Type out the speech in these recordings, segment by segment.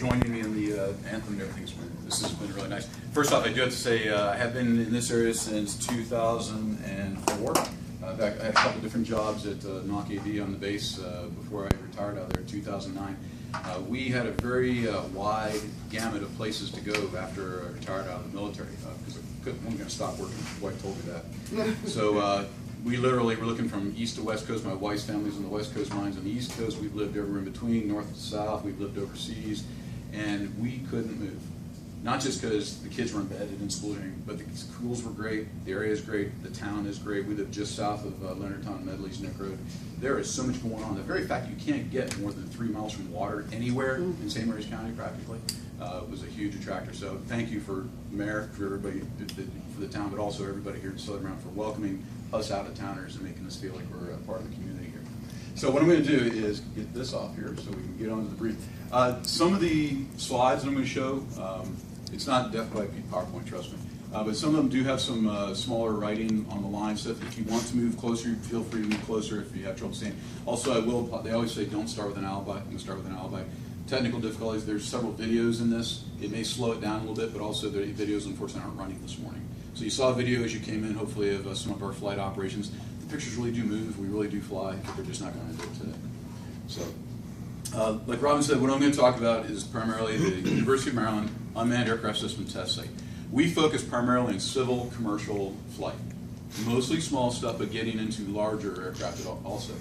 joining me in the anthem and everything. This has been really nice. First off, I do have to say I have been in this area since 2004. I had a couple different jobs at NOC AV on the base before I retired out there in 2009. We had a very wide gamut of places to go after I retired out of the military because I wasn't going to stop working. My wife told me that. So we literally were looking from east to west coast. My wife's family's on the west coast, mine's on the east coast. We've lived everywhere in between, north to south. We've lived overseas, and we couldn't move. Not just because the kids were embedded in school, but the schools were great, the area is great, the town is great. We live just south of Leonardtown Medley's Neck Road. There is so much going on. The very fact you can't get more than 3 miles from water anywhere in St. Mary's County practically was a huge attractor. So thank you for Mayor, for everybody, for the town, but also everybody here in Southern Maryland for welcoming us out-of-towners and making us feel like we're a part of the community here. So what I'm going to do is get this off here so we can get on to the brief. Some of the slides that I'm going to show, it's not death by PowerPoint, trust me. But some of them do have some smaller writing on the line, so if you want to move closer, feel free to move closer if you have trouble seeing. Also, they always say don't start with an alibi. I'm going to start with an alibi. Technical difficulties, there's several videos in this. It may slow it down a little bit, but also the videos unfortunately aren't running this morning. So you saw a video as you came in, hopefully, of some of our flight operations. The pictures really do move, we really do fly, but they're just not going to do it today. So, like Robin said, what I'm going to talk about is primarily the University of Maryland Unmanned Aircraft System Test Site. We focus primarily on civil commercial flight. Mostly small stuff, but getting into larger aircraft also.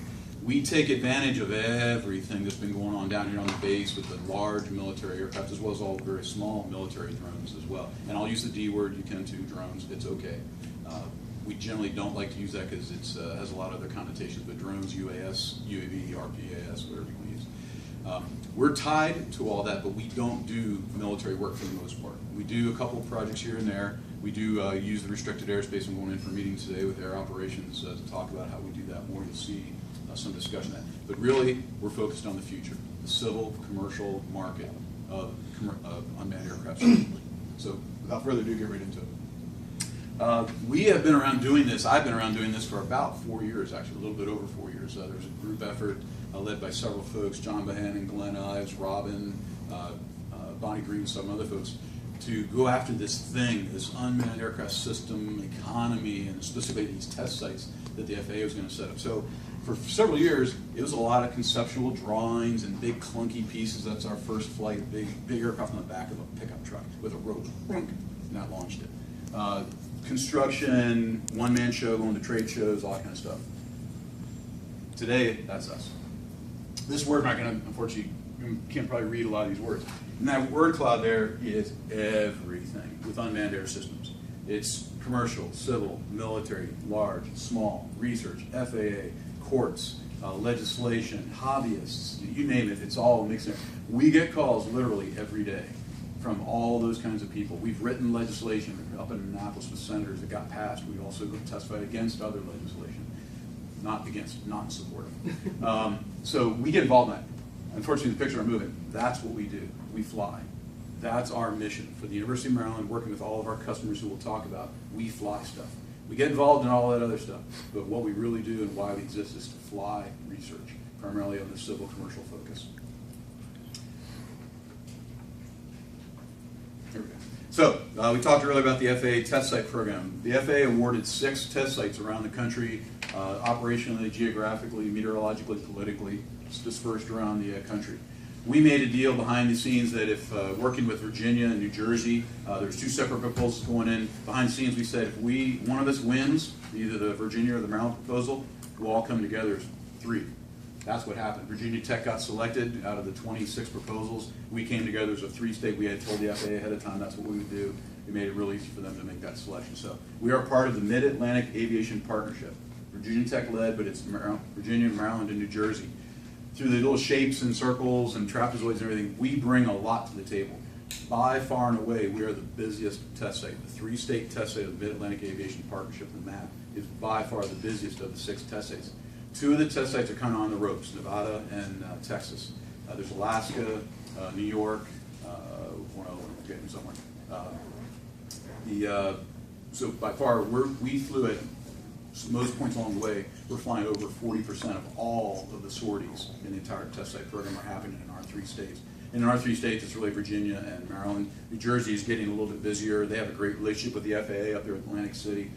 We take advantage of everything that's been going on down here on the base with the large military aircraft, as well as all very small military drones as well. And I'll use the D word, you can too, drones, it's okay. We generally don't like to use that because it has a lot of other connotations, but drones, UAS, UAV, RPAS, whatever you want to use. We're tied to all that, but we don't do military work for the most part. We do a couple of projects here and there. We do use the restricted airspace. I'm going in for a meeting today with Air Operations to talk about how we do that more. You'll see some discussion of that. But really, we're focused on the future, the civil commercial market of unmanned aircraft. So without further ado, get right into it. We have been around doing this. I've been around doing this for about 4 years, actually, a little bit over 4 years. There's a group effort led by several folks, John Bohannon, Glenn Ives, Robin, Bonnie Green, some other folks, to go after this thing, this unmanned aircraft system economy, and specifically these test sites that the FAA was going to set up. So for several years, it was a lot of conceptual drawings and big clunky pieces. That's our first flight, big aircraft on the back of a pickup truck with a rope, and that launched it. Construction, one-man show, going to trade shows, all that kind of stuff. Today, that's us. This word, I'm not going to, unfortunately, you can't probably read a lot of these words. And that word cloud there is everything with unmanned air systems. It's commercial, civil, military, large, small, research, FAA, courts, legislation, hobbyists, you name it, it's all mixed in. We get calls literally every day from all those kinds of people. We've written legislation up in Annapolis with senators that got passed. We've also testified against other legislation. Not against, not in support of. So we get involved in that. Unfortunately, the pictures are moving. That's what we do. We fly. That's our mission for the University of Maryland, working with all of our customers who we'll talk about. We fly stuff. We get involved in all that other stuff, but what we really do and why we exist is to fly research, primarily on the civil commercial focus. Here we go. So, we talked earlier about the FAA test site program. The FAA awarded 6 test sites around the country, operationally, geographically, meteorologically, politically, dispersed around the country. We made a deal behind the scenes that if working with Virginia and New Jersey, there's 2 separate proposals going in. Behind the scenes, we said if one of us wins, either the Virginia or the Maryland proposal, we'll all come together as 3. That's what happened. Virginia Tech got selected out of the 26 proposals. We came together as a 3-state. We had told the FAA ahead of time that's what we would do. We made it really easy for them to make that selection. So we are part of the Mid-Atlantic Aviation Partnership. Virginia Tech led, but it's Virginia, Maryland, and New Jersey. Through the little shapes and circles and trapezoids and everything, we bring a lot to the table. By far and away, we are the busiest test site. The 3-state test site of the Mid-Atlantic Aviation Partnership, the MAP, is by far the busiest of the 6 test sites. 2 of the test sites are kind of on the ropes, Nevada and Texas. There's Alaska, New York, I'm getting somewhere. So by far, we flew at most points along the way. We're flying over 40% of all of the sorties in the entire test site program are happening in our 3 states. In our 3 states, it's really Virginia and Maryland. New Jersey is getting a little bit busier. They have a great relationship with the FAA up there in Atlantic City.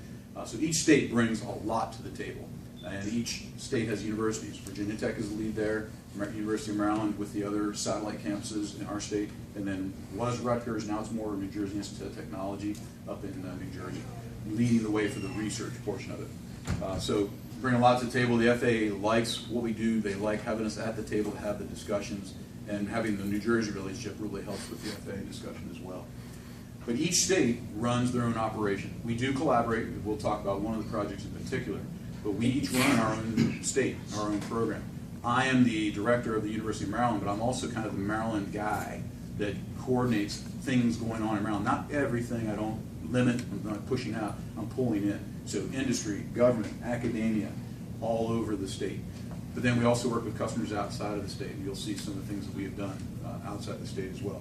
So each state brings a lot to the table. And each state has universities. Virginia Tech is the lead there, University of Maryland with the other satellite campuses in our state, and then was Rutgers, now it's more New Jersey Institute of Technology up in New Jersey, leading the way for the research portion of it. So bring a lot to the table. The FAA likes what we do. They like having us at the table to have the discussions, and having the New Jersey relationship really helps with the FAA discussion as well. But each state runs their own operation. We do collaborate. We'll talk about one of the projects in particular, but we each run our own state, our own program. I am the director of the University of Maryland, but I'm also kind of the Maryland guy that coordinates things going on in Maryland. Not everything, I don't limit, I'm not pushing out, I'm pulling in. So industry, government, academia, all over the state. But then we also work with customers outside of the state, and you'll see some of the things that we have done outside the state as well.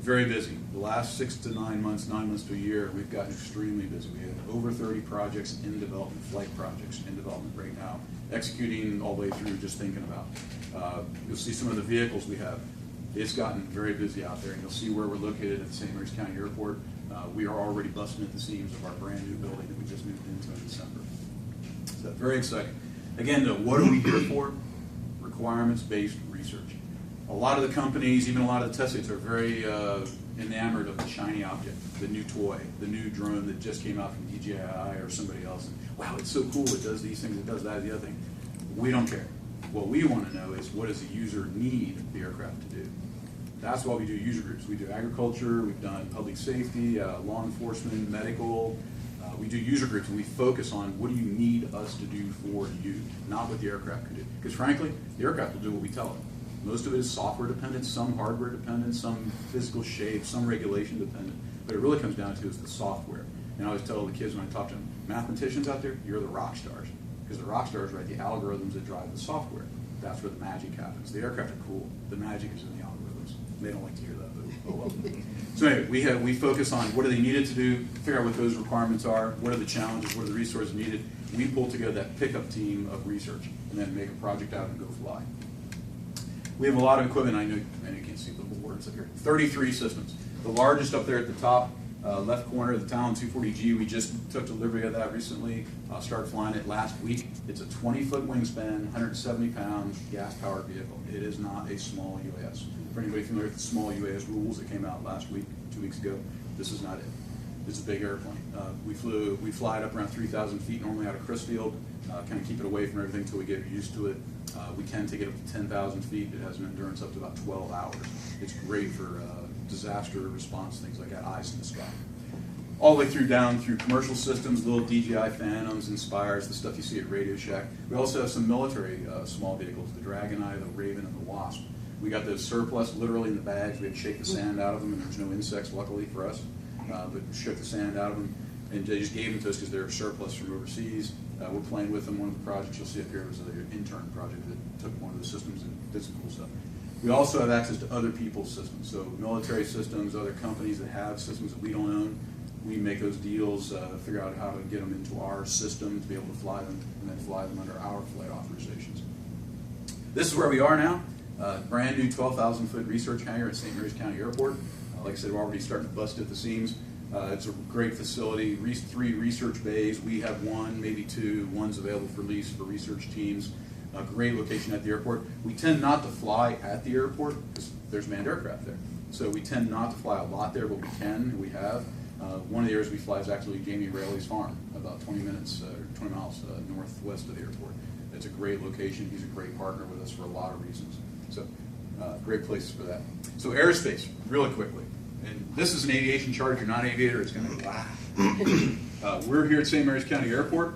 Very busy. The last 6 to 9 months, 9 months to a year, we've gotten extremely busy. We have over 30 projects in development, flight projects in development right now, executing all the way through, just thinking about. You'll see some of the vehicles we have. It's gotten very busy out there, and you'll see where we're located at the St. Mary's County Airport. We are already busting at the seams of our brand new building that we just moved into in December. So very exciting. Again, though, what are we here for? Requirements-based research. A lot of the companies, even a lot of the test sites, are very enamored of the shiny object, the new toy, the new drone that just came out from DJI or somebody else. And, wow, it's so cool, it does these things, it does that, the other thing. We don't care. What we want to know is, what does the user need the aircraft to do? That's why we do user groups. We do agriculture, we've done public safety, law enforcement, medical. We do user groups, and we focus on, what do you need us to do for you, not what the aircraft can do. Because frankly, the aircraft will do what we tell it. Most of it is software dependent, some hardware dependent, some physical shape, some regulation dependent. But it really comes down to is the software. And I always tell the kids when I talk to them, mathematicians out there, you're the rock stars. Because the rock stars write the algorithms that drive the software. That's where the magic happens. The aircraft are cool. The magic is in the algorithms. They don't like to hear that, but oh well. So anyway, we focus on what do they needed to do, figure out what those requirements are, what are the challenges, what are the resources needed. We pull together that pickup team of research and then make a project out and go fly. We have a lot of equipment. I know you can't see the little words up here. 33 systems. The largest up there at the top left corner, the Talon 240G, we just took delivery of that recently. Started flying it last week. It's a 20-foot wingspan, 170 pounds, gas-powered vehicle. It is not a small UAS. For anybody familiar with the small UAS rules that came out last week, 2 weeks ago, this is not it. It's a big airplane. We fly it up around 3,000 feet normally out of Crisfield, kind of keep it away from everything until we get used to it. We can take it up to 10,000 feet. It has an endurance up to about 12 hours. It's great for disaster response, things like that, eyes in the sky. All the way through down through commercial systems, little DJI Phantoms, Inspires, the stuff you see at Radio Shack. We also have some military small vehicles, the Dragon Eye, the Raven, and the Wasp. We got those surplus literally in the bags. We had to shake the sand out of them, and there's no insects, luckily for us. But shook the sand out of them, and they just gave them to us because they're surplus from overseas. We're playing with them. One of the projects you'll see up here was an intern project that took one of the systems and did some cool stuff. We also have access to other people's systems, so military systems, other companies that have systems that we don't own. We make those deals, figure out how to get them into our system to be able to fly them, and then fly them under our flight authorizations. This is where we are now. Brand new 12,000-foot research hangar at St. Mary's County Airport. Like I said, we're already starting to bust at the seams. It's a great facility, 3 research bays. We have 1, maybe 2. One's available for lease for research teams. A great location at the airport. We tend not to fly at the airport because there's manned aircraft there. So we tend not to fly a lot there, but we can, we have. One of the areas we fly is actually Jamie Raley's farm, about 20 miles northwest of the airport. It's a great location. He's a great partner with us for a lot of reasons. So great places for that. So aerospace, really quickly. And this is an aviation chart. If you're not an aviator, it's going to go, we're here at St. Mary's County Airport,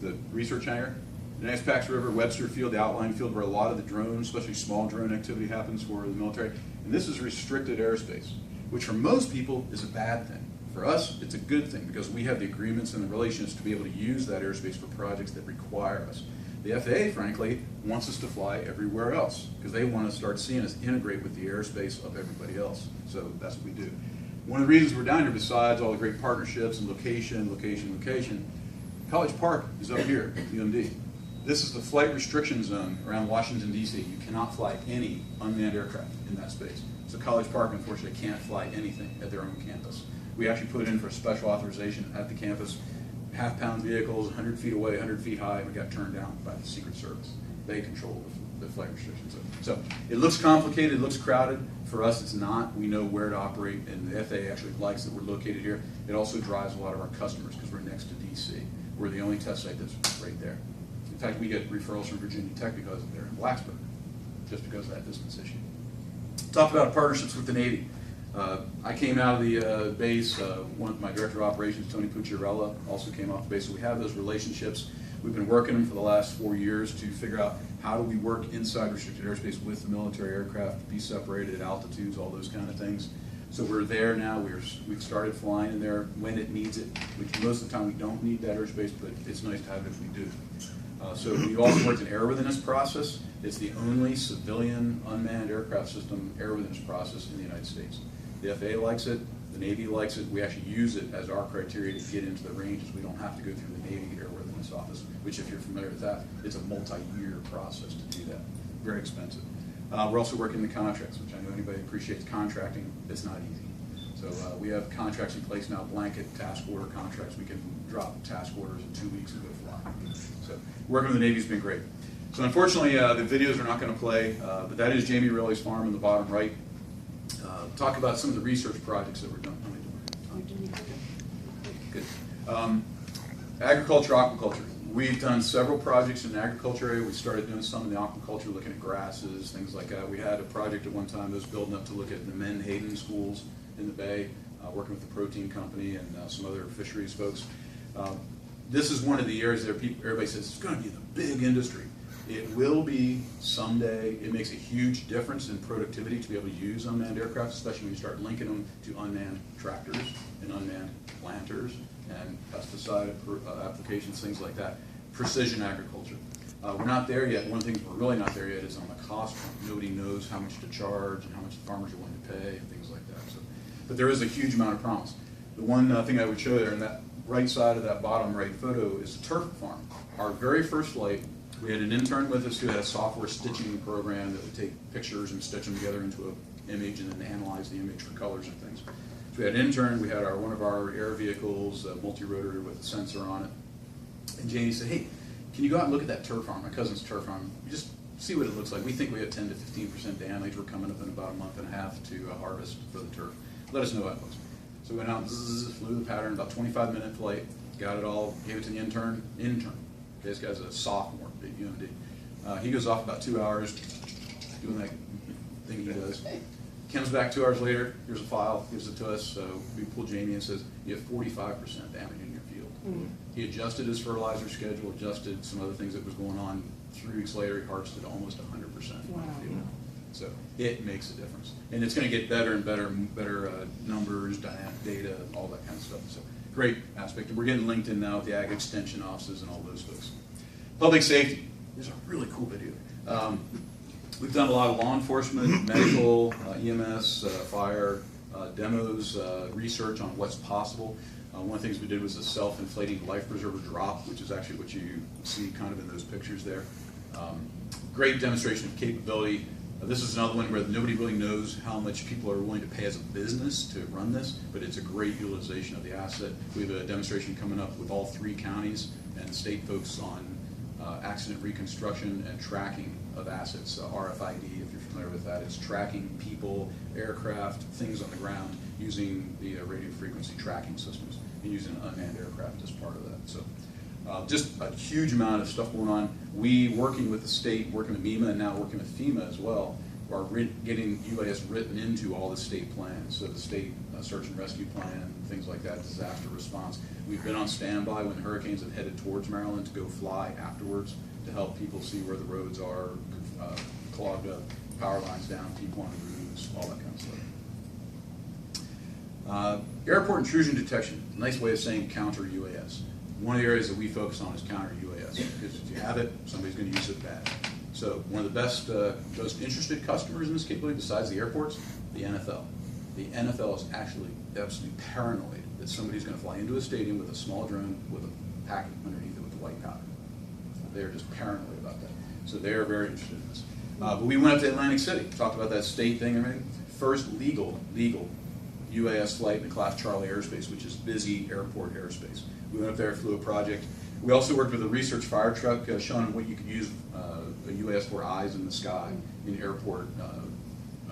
the research hangar. The Pax River, Webster Field, the outlying field where a lot of the drones, especially small drone activity, happens for the military. And this is restricted airspace, which for most people is a bad thing. For us, it's a good thing because we have the agreements and the relations to be able to use that airspace for projects that require us. The FAA, frankly, wants us to fly everywhere else because they want to start seeing us integrate with the airspace of everybody else. So that's what we do. One of the reasons we're down here, besides all the great partnerships and location, College Park is up here at UMD. This is the flight restriction zone around Washington, D.C. You cannot fly any unmanned aircraft in that space. So College Park, unfortunately, can't fly anything at their own campus. We actually put in for special authorization at the campus, half-pound vehicles, 100 feet away, 100 feet high, and we got turned down by the Secret Service. They control the flight restrictions. So it looks complicated, it looks crowded. For us, it's not. We know where to operate, and the FAA actually likes that we're located here. It also drives a lot of our customers because we're next to DC. We're the only test site that's right there. In fact, we get referrals from Virginia Tech because they're in Blacksburg, just because of that distance issue. Talked about partnerships with the Navy. I came out of the base, my director of operations, Tony Pucciarella, also came off the base, so we have those relationships. We've been working them for the last 4 years to figure out how do we work inside restricted airspace with the military aircraft, be separated at altitudes, all those kind of things. So we're there now. We've started flying in there when it needs it, which most of the time we don't need that airspace, but it's nice to have it if we do. So we also worked an airworthiness process. It's the only civilian unmanned aircraft system airworthiness process in the United States. The FAA likes it, the Navy likes it. We actually use it as our criteria to get into the ranges. We don't have to go through the Navy airworthiness office, which if you're familiar with that, it's a multi-year process to do that. Very expensive. We're also working the contracts, which I know anybody appreciates contracting. It's not easy. So we have contracts in place now, blanket task order contracts. We can drop task orders in 2 weeks and go fly. So working with the Navy has been great. So unfortunately, the videos are not going to play, but that is Jamie Riley's farm in the bottom right. Talk about some of the research projects that were done. Good. Agriculture, aquaculture. We've done several projects in the agriculture area. We started doing some in the aquaculture, looking at grasses, things like that. We had a project at one time that was building up to look at the Menhaden schools in the bay, working with the protein company and some other fisheries folks. This is one of the areas that everybody says it's going to be the big industry. It will be someday. It makes a huge difference in productivity to be able to use unmanned aircraft, especially when you start linking them to unmanned tractors and unmanned planters and pesticide applications, things like that. Precision agriculture. We're not there yet. One of the things we're really not there yet is on the cost front. Nobody knows how much to charge and how much the farmers are willing to pay and things like that. So, but there is a huge amount of promise. The one thing I would show there in that right side of that bottom right photo is the turf farm. Our very first flight, we had an intern with us who had a software stitching program that would take pictures and stitch them together into an image and then analyze the image for colors and things. So we had an intern, we had one of our air vehicles, multi-rotary with a sensor on it. And Janie said, hey, can you go out and look at that turf farm, my cousin's turf farm, just see what it looks like. We think we have 10 to 15% damage. We're coming up in about a month and a half to harvest for the turf. Let us know how it looks. So we went out and flew the pattern, about 25-minute flight, got it all, gave it to the intern. This guy's a sophomore at UMD. He goes off about 2 hours doing that thing he does. Comes back 2 hours later, here's a file, gives it to us. So we pull Jamie and says, you have 45% damage in your field. Mm-hmm. He adjusted his fertilizer schedule, adjusted some other things that was going on. 3 weeks later, he harvested almost 100% wow. in the field. So it makes a difference. And it's going to get better and better numbers, data, all that kind of stuff. So great aspect. And we're getting linked in now with the ag extension offices and all those folks. Public safety. There's a really cool video. We've done a lot of law enforcement, medical, EMS, fire, demos, research on what's possible. One of the things we did was a self-inflating life preserver drop, which is actually what you see kind of in those pictures there. Great demonstration of capability. This is another one where nobody really knows how much people are willing to pay as a business to run this, but it's a great utilization of the asset. We have a demonstration coming up with all 3 counties and state folks on accident reconstruction and tracking of assets. RFID, if you're familiar with that, it's tracking people, aircraft, things on the ground using the radio frequency tracking systems and using unmanned aircraft as part of that. So just a huge amount of stuff going on. We, working with the state, working with MEMA, and now working with FEMA as well, are getting UAS written into all the state plans. So the state search and rescue plan, things like that, disaster response. We've been on standby when hurricanes have headed towards Maryland to go fly afterwards to help people see where the roads are, clogged up, power lines down, people on roofs, all that kind of stuff. Airport intrusion detection, nice way of saying counter UAS. One of the areas that we focus on is counter UAS, because if you have it, somebody's going to use it bad. So one of the best, most interested customers in this capability, besides the airports, the NFL. The NFL is actually absolutely paranoid that somebody's going to fly into a stadium with a small drone with a packet underneath it with the white powder. They're just paranoid about that. So they are very interested in this. But we went up to Atlantic City, talked about that state thing and everything. first legal UAS flight in the Class Charlie airspace, which is busy airport airspace. We went up there, flew a project. We also worked with a research fire truck, showing what you could use a UAS for eyes in the sky in airport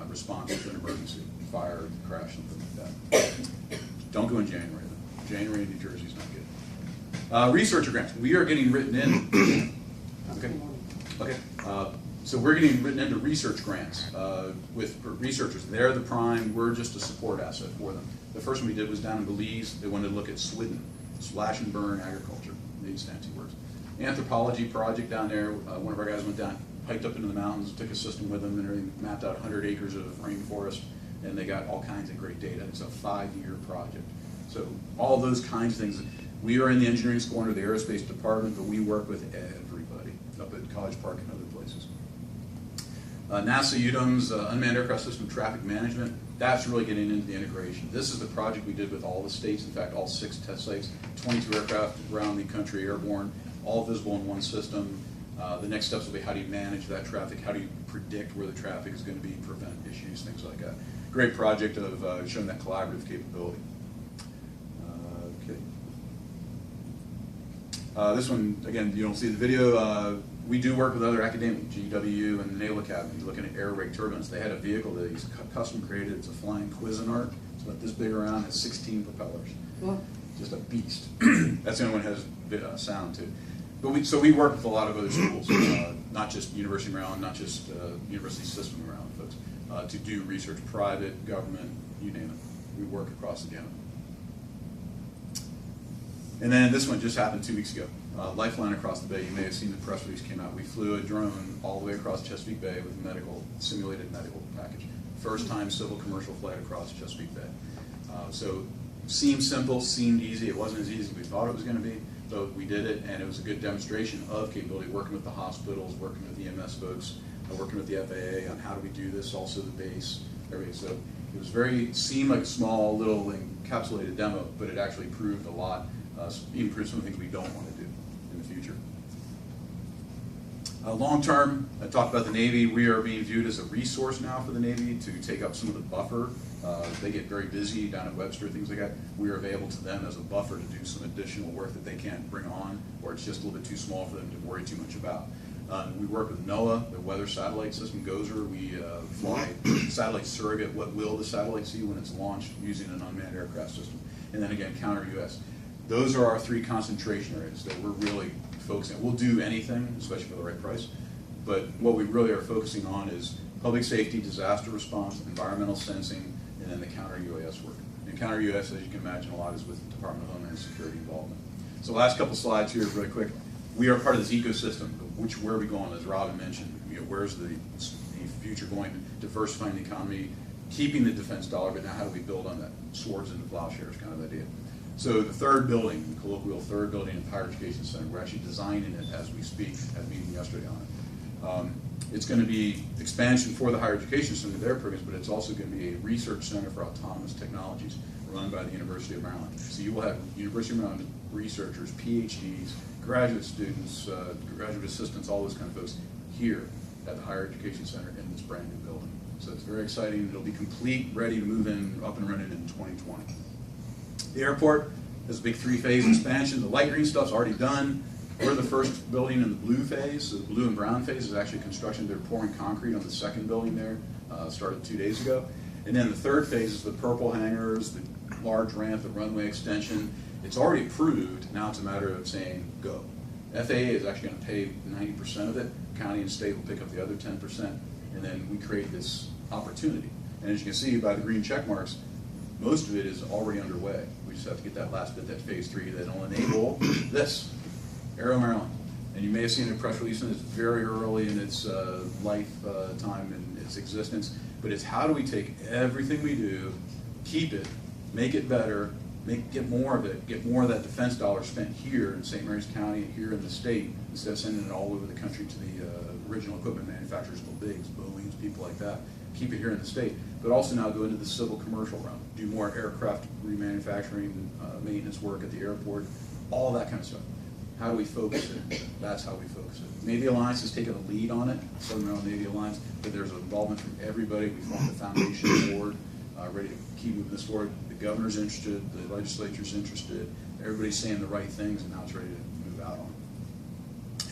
response to an emergency, fire, crash, something like that. Don't go in January though. January in New Jersey is not good. Researcher grants. We are getting written in. Okay. So we're getting written into research grants with researchers. They're the prime. We're just a support asset for them. The first one we did was down in Belize. They wanted to look at Swidden, slash and burn agriculture. These fancy words. Anthropology project down there. One of our guys went down, hiked up into the mountains, took a system with them, and everything, mapped out 100 acres of rainforest, and they got all kinds of great data. It's a 5-year project. So all those kinds of things. We are in the engineering school under the aerospace department, but we work with everybody up at College Park and other places. NASA UDOM's Unmanned Aircraft System Traffic Management, that's really getting into the integration. This is the project we did with all the states, in fact all 6 test sites, 22 aircraft around the country airborne, all visible in one system. The next steps will be how do you manage that traffic, how do you predict where the traffic is going to be, prevent issues, things like that. Great project of showing that collaborative capability. This one, again, you don't see the video. We do work with other academic, GW and the Naval Academy, looking at air rake turbines. They had a vehicle that is custom created. It's a flying Cuisinart. It's about this big around. Has 16 propellers. Well, just a beast. That's the only one that has sound too. But so we work with a lot of other schools, not just University of Maryland, not just University System of Maryland folks, to do research, private, government, you name it. We work across the gamut. And then this one just happened 2 weeks ago. Lifeline across the bay. You may have seen the press release came out. We flew a drone all the way across Chesapeake Bay with a simulated medical package. First time civil commercial flight across Chesapeake Bay. So seemed simple, seemed easy. It wasn't as easy as we thought it was going to be, but we did it, and it was a good demonstration of capability, working with the hospitals, working with the EMS folks, working with the FAA on how do we do this, also the base, everything. So it was seemed like a small little encapsulated demo, but it actually proved a lot. Even proved some things we don't want to do in the future. Long term, I talked about the Navy. We are being viewed as a resource now for the Navy to take up some of the buffer. They get very busy down at Webster, things like that. We are available to them as a buffer to do some additional work that they can't bring on, or it's just a little bit too small for them to worry too much about. We work with NOAA, the weather satellite system, GOESR. We fly satellite surrogate. What will the satellite see when it's launched using an unmanned aircraft system? And then again, counter-UAS. Those are our 3 concentration areas that we're really focusing on. We'll do anything, especially for the right price, but what we really are focusing on is public safety, disaster response, environmental sensing, and then the counter-UAS work. And counter-UAS, as you can imagine, a lot is with the Department of Homeland Security involvement. So last couple slides here, really quick. We are part of this ecosystem. Where are we going? As Robin mentioned, where's the future going? Diversifying the economy, keeping the defense dollar, but now how do we build on that? Swords into plowshares kind of idea. So the third building, the colloquial third building in the Higher Education Center, we're actually designing it as we speak. Had a meeting yesterday on it. It's going to be expansion for the Higher Education Center, their programs, but it's also going to be a research center for autonomous technologies run by the University of Maryland. So you will have University of Maryland researchers, PhDs, graduate students, graduate assistants, all those kind of folks here at the Higher Education Center in this brand new building. So it's very exciting. It'll be complete, ready to move in, up and running in 2020. The airport has a big 3-phase expansion. The light green stuff's already done. We're the first building in the blue phase. So the blue and brown phase is actually construction. They're pouring concrete on the second building there. Started 2 days ago. And then the third phase is the purple hangars, the large ramp, the runway extension. It's already approved. Now it's a matter of saying go. FAA is actually going to pay 90% of it. County and state will pick up the other 10%. And then we create this opportunity. And as you can see by the green check marks, most of it is already underway. We just have to get that last bit, that phase 3, that'll enable this, Aero Maryland. And you may have seen a press release, and it's very early in its lifetime and its existence, but it's how do we take everything we do, keep it, make it better, get more of it, get more of that defense dollar spent here in St. Mary's County and here in the state, instead of sending it all over the country to the original equipment manufacturers, the bigs, Boeings, people like that. Keep it here in the state, but also now go into the civil commercial realm, do more aircraft remanufacturing, maintenance work at the airport, all that kind of stuff. How do we focus it? That's how we focus it. Navy Alliance has taken the lead on it, Southern Maryland Navy Alliance, but there's involvement from everybody. We formed the foundation board, ready to keep moving this forward. The governor's interested, the legislature's interested, everybody's saying the right things, and now it's ready to move out on.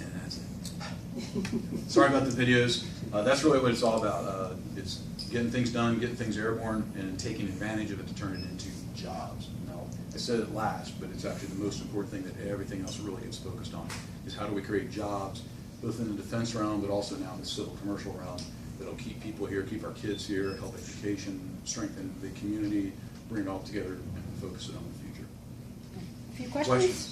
And that's it. Sorry about the videos. That's really what it's all about. It's getting things done, getting things airborne, and taking advantage of it to turn it into jobs. Now, I said it last, but it's actually the most important thing that everything else really gets focused on, is how do we create jobs, both in the defense realm, but also now in the civil commercial realm, that'll keep people here, keep our kids here, help education, strengthen the community, bring it all together, and focus it on the future. A few questions?